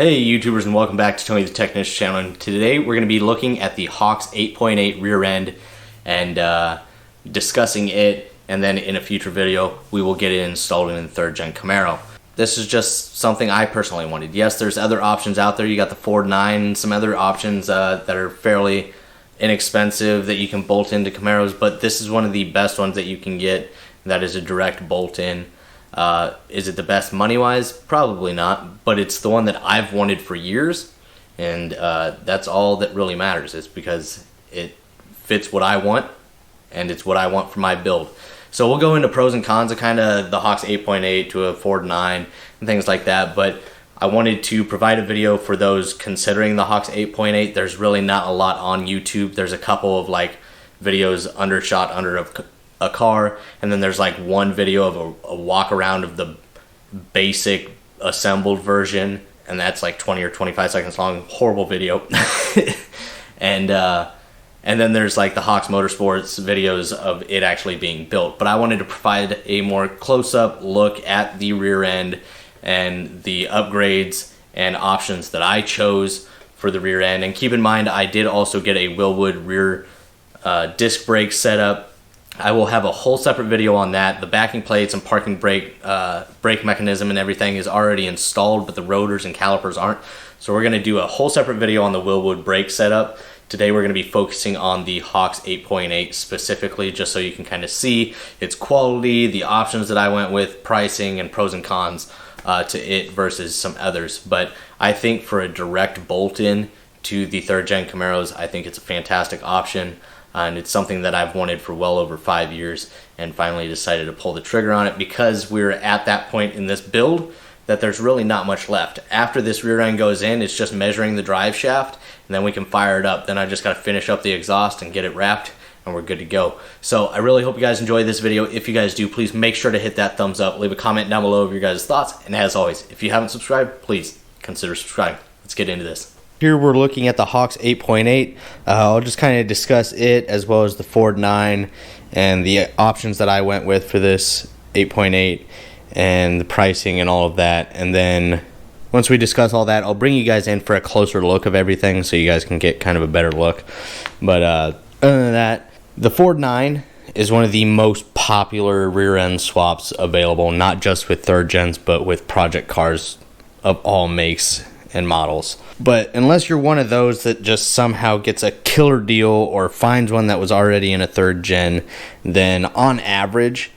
Hey YouTubers, and welcome back to Tony the Technician channel. And today we're going to be looking at the Hawks 8.8 rear end and discussing it, and then in a future video we will get it installed in the 3rd gen Camaro. This is just something I personally wanted. Yes, there's other options out there. You got the Ford 9 and some other options that are fairly inexpensive that you can bolt into Camaros, but this is one of the best ones that you can get that is a direct bolt in. Is it the best money-wise? Probably not, but it's the one that I've wanted for years, and that's all that really matters, is because it fits what I want, and it's what I want for my build. So we'll go into pros and cons of kind of the Hawks 8.8 to a Ford 9 and things like that, but I wanted to provide a video for those considering the Hawks 8.8. There's really not a lot on YouTube. There's a couple of like videos undershot under a car, and then there's like one video of a walk around of the basic assembled version, and that's like 20 or 25 seconds long. Horrible video. And then there's like the Hawks Motorsports videos of it actually being built. But I wanted to provide a more close-up look at the rear end and the upgrades and options that I chose for the rear end. And keep in mind, I did also get a Willwood rear disc brake setup. I will have a whole separate video on that. The backing plates and parking brake mechanism and everything is already installed, but the rotors and calipers aren't. So we're going to do a whole separate video on the Willwood brake setup. Today we're going to be focusing on the Hawks 8.8 specifically, just so you can kind of see its quality, the options that I went with, pricing, and pros and cons to it versus some others. But I think for a direct bolt-in to the 3rd gen Camaros, I think it's a fantastic option. And it's something that I've wanted for well over 5 years, and finally decided to pull the trigger on it because we're at that point in this build that there's really not much left. After this rear end goes in, it's just measuring the drive shaft, and then we can fire it up. Then I just got to finish up the exhaust and get it wrapped, and we're good to go. So I really hope you guys enjoy this video. If you guys do, please make sure to hit that thumbs up. Leave a comment down below of your guys' thoughts, and as always, if you haven't subscribed, please consider subscribing. Let's get into this. Here we're looking at the Hawks 8.8. I'll just kind of discuss it as well as the Ford 9 and the options that I went with for this 8.8 and the pricing and all of that. And then once we discuss all that, I'll bring you guys in for a closer look of everything so you guys can get kind of a better look. But other than that, the Ford 9 is one of the most popular rear end swaps available, not just with 3rd gens, but with project cars of all makes and models. But unless you're one of those that just somehow gets a killer deal or finds one that was already in a 3rd gen, then on average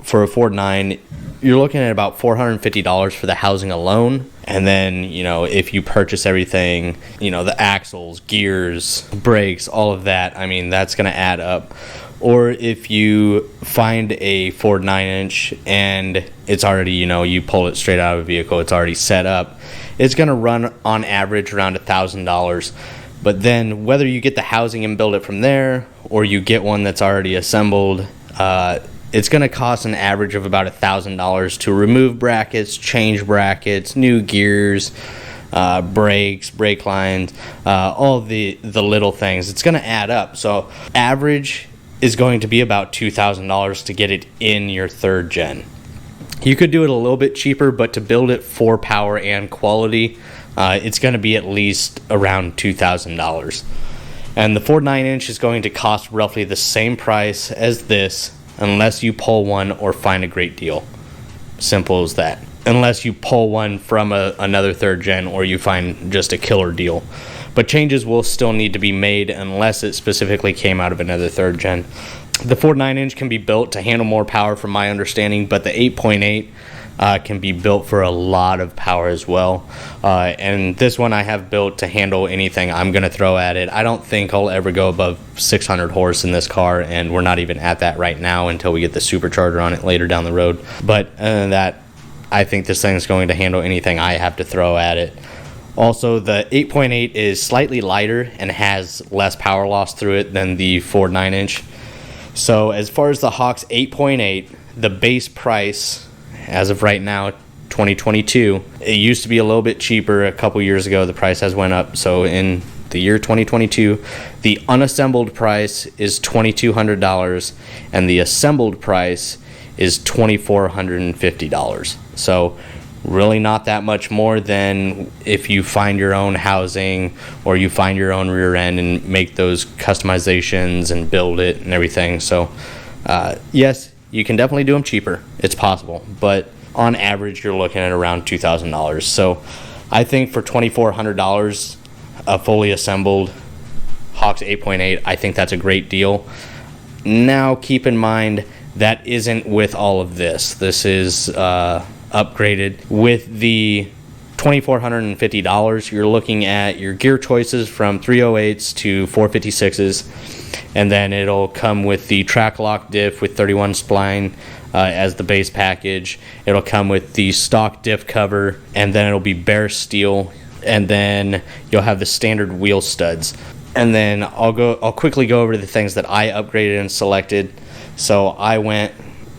for a Ford 9 you're looking at about $450 for the housing alone. And then, you know, if you purchase everything, you know, the axles, gears, brakes, all of that, I mean, that's going to add up. Or if you find a Ford 9-inch and it's already, you know, you pull it straight out of a vehicle, it's already set up, it's going to run on average around $1,000. But then whether you get the housing and build it from there, or you get one that's already assembled, it's going to cost an average of about $1,000 to remove brackets, change brackets, new gears, brakes, brake lines, all of the little things. It's going to add up. So average is going to be about $2,000 to get it in your 3rd gen. You could do it a little bit cheaper, but to build it for power and quality, it's going to be at least around $2,000. And the Ford 9-inch is going to cost roughly the same price as this, unless you pull one or find a great deal. Simple as that. Unless you pull one from another 3rd gen or you find just a killer deal. But changes will still need to be made unless it specifically came out of another 3rd gen. The Ford 9-inch can be built to handle more power from my understanding, but the 8.8 can be built for a lot of power as well. And this one I have built to handle anything I'm going to throw at it. I don't think I'll ever go above 600 horse in this car, and we're not even at that right now until we get the supercharger on it later down the road. But other than that, I think this thing's going to handle anything I have to throw at it. Also, the 8.8 is slightly lighter and has less power loss through it than the Ford 9-inch. So as far as the Hawks 8.8, the base price as of right now, 2022, it used to be a little bit cheaper a couple years ago. The price has went up. So in the year 2022, the unassembled price is $2,200 and the assembled price is $2,450. So really not that much more than if you find your own housing or you find your own rear end and make those customizations and build it and everything. So yes, you can definitely do them cheaper. It's possible, but on average you're looking at around $2,000. So I think for $2,400 a fully assembled Hawks 8.8, I think that's a great deal. Now keep in mind that isn't with all of this. This is upgraded. With the $2,450, you're looking at your gear choices from 308s to 456s, and then it'll come with the track lock diff with 31 spline as the base package. It'll come with the stock diff cover, and then it'll be bare steel, and then you'll have the standard wheel studs. And then I'll quickly go over the things that I upgraded and selected. So I went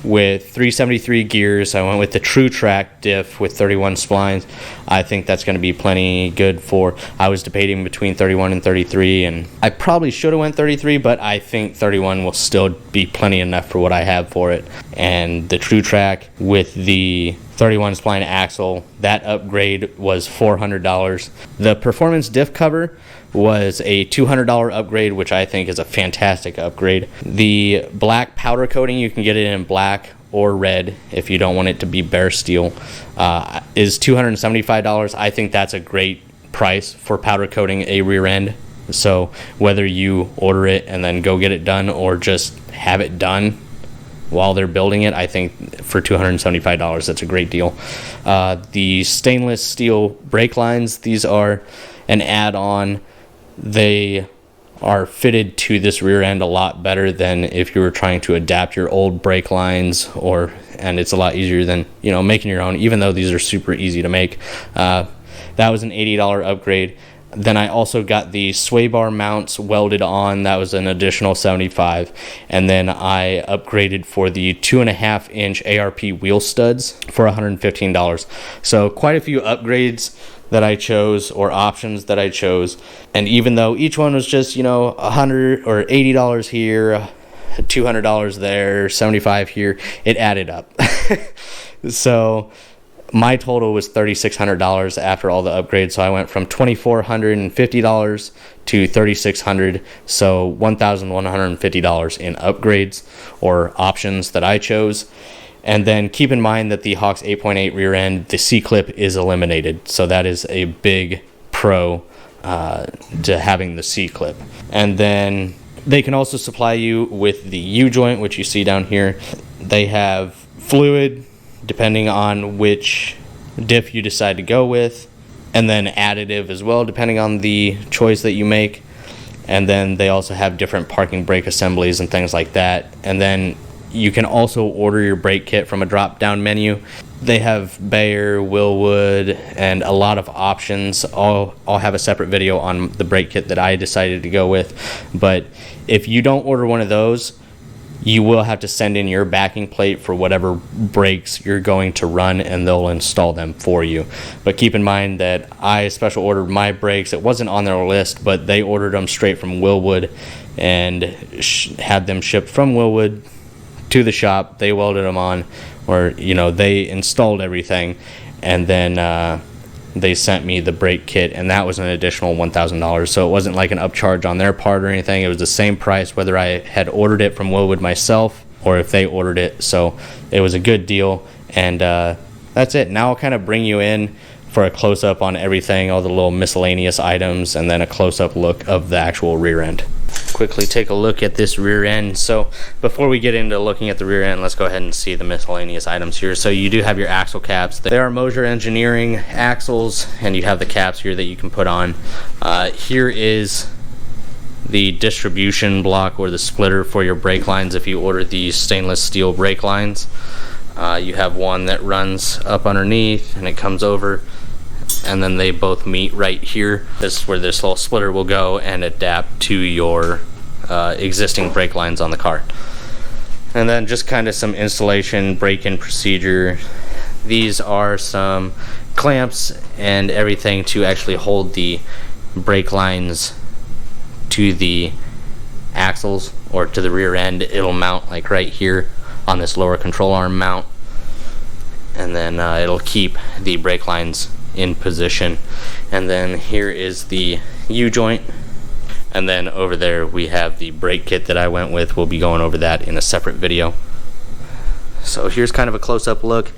with 373 gears. I went with the True Track diff with 31 splines. I think that's going to be plenty good for, I was debating between 31 and 33, and I probably should have went 33, but I think 31 will still be plenty enough for what I have for it. And the True Track with the 31 spline axle, that upgrade was $400. The Performance diff cover was a $200 upgrade, which I think is a fantastic upgrade. The black powder coating, you can get it in black or red if you don't want it to be bare steel, is $275. I think that's a great price for powder coating a rear end. So whether you order it and then go get it done or just have it done while they're building it, I think for $275 that's a great deal. The stainless steel brake lines, these are an add-on. They are fitted to this rear end a lot better than if you were trying to adapt your old brake lines, and it's a lot easier than making your own, even though these are super easy to make. That was an $80 upgrade. Then I also got the sway bar mounts welded on. That was an additional $75. And then I upgraded for the 2.5 inch ARP wheel studs for $115. So quite a few upgrades that I chose, or options that I chose. And even though each one was just $100 or $80 here, $200 there, $75 here, it added up. So my total was $3,600 after all the upgrades. So I went from $2,450 to $3,600, so $1,150 in upgrades or options that I chose. And then keep in mind that the Hawks 8.8 rear end, the C-clip is eliminated. So that is a big pro to having the C-clip. And then they can also supply you with the U-joint, which you see down here. They have fluid, depending on which diff you decide to go with. And then additive as well, depending on the choice that you make. And then they also have different parking brake assemblies and things like that. And then you can also order your brake kit from a drop-down menu. They have Bayer, Willwood, and a lot of options. I'll have a separate video on the brake kit that I decided to go with. But if you don't order one of those, you will have to send in your backing plate for whatever brakes you're going to run, and they'll install them for you. But keep in mind that I special ordered my brakes. It wasn't on their list, but they ordered them straight from Willwood and had them shipped from Willwood to the shop. They welded them on, or they installed everything, and then they sent me the brake kit, and that was an additional $1,000. So it wasn't like an upcharge on their part or anything. It was the same price whether I had ordered it from Willwood myself or if they ordered it. So it was a good deal. And that's it. Now I'll kind of bring you in for a close-up on everything, all the little miscellaneous items, and then a close-up look of the actual rear end. Quickly take a look at this rear end. So before we get into looking at the rear end, let's go ahead and see the miscellaneous items here. So you do have your axle caps. They are Moser Engineering axles, and you have the caps here that you can put on. Here is the distribution block or the splitter for your brake lines if you order these stainless steel brake lines. You have one that runs up underneath and it comes over, and then they both meet right here. This is where this little splitter will go and adapt to your existing brake lines on the car. And then just kind of some installation break-in procedure. These are some clamps and everything to actually hold the brake lines to the axles or to the rear end. It'll mount like right here on this lower control arm mount. and then it'll keep the brake lines in position. And then here is the U-joint, and then over there we have the brake kit that I went with. We'll be going over that in a separate video. So here's kind of a close-up look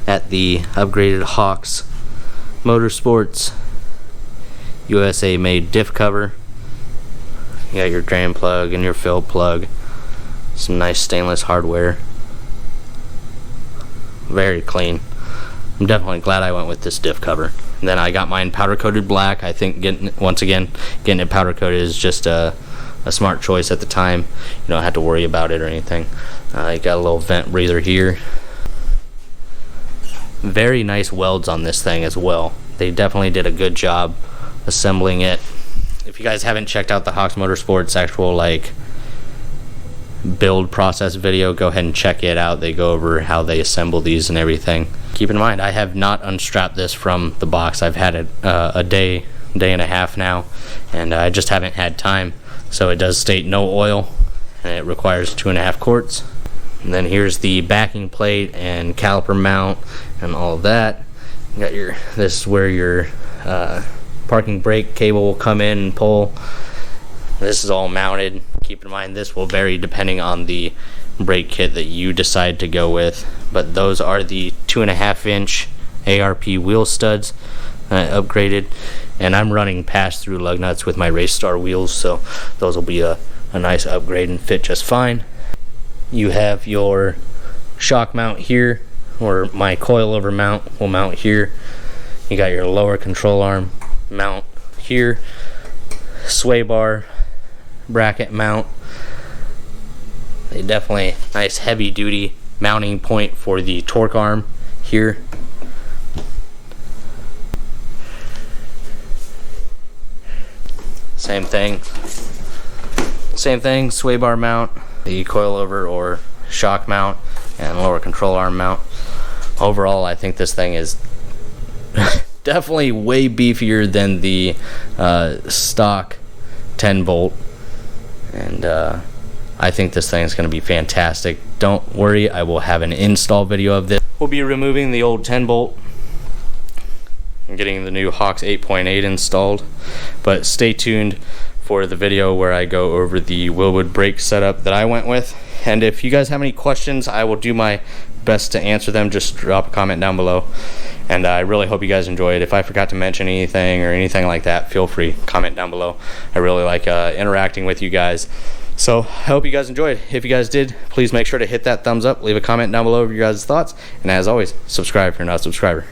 at the upgraded Hawks Motorsports USA made diff cover. You got your drain plug and your fill plug, some nice stainless hardware, very clean. I'm definitely glad I went with this diff cover. And then I got mine powder coated black. I think getting it powder coated is just a smart choice at the time. You don't have to worry about it or anything. I got a little vent breather here. Very nice welds on this thing as well. They definitely did a good job assembling it. If you guys haven't checked out the Hawks Motorsports actual build process video, go ahead and check it out. They go over how they assemble these and everything. Keep in mind, I have not unstrapped this from the box. I've had it a day and a half now, and I just haven't had time. So it does state no oil, and it requires 2.5 quarts. And then here's the backing plate and caliper mount and all of that. You got this is where your parking brake cable will come in and pull. This is all mounted. Keep in mind, this will vary depending on the brake kit that you decide to go with, but those are the 2.5-inch ARP wheel studs upgraded, and I'm running pass-through lug nuts with my Race Star wheels, so those will be a nice upgrade and fit just fine. You have your shock mount here, or my coilover mount will mount here. You got your lower control arm mount here, sway bar bracket mount. They definitely nice heavy duty mounting point for the torque arm here. Same thing, sway bar mount, the coilover or shock mount, and lower control arm mount. Overall, I think this thing is definitely way beefier than the stock 10 volt, and I think this thing is going to be fantastic. Don't worry, I will have an install video of this. We'll be removing the old 10 volt and getting the new Hawks 8.8 installed, but stay tuned for the video where I go over the Wilwood brake setup that I went with. And if you guys have any questions, I will do my best to answer them. Just drop a comment down below, and I really hope you guys enjoy it. If I forgot to mention anything or anything like that, feel free, comment down below. I really like interacting with you guys. So I hope you guys enjoyed. If you guys did, please make sure to hit that thumbs up, leave a comment down below of your guys' thoughts, and as always, subscribe if you're not a subscriber.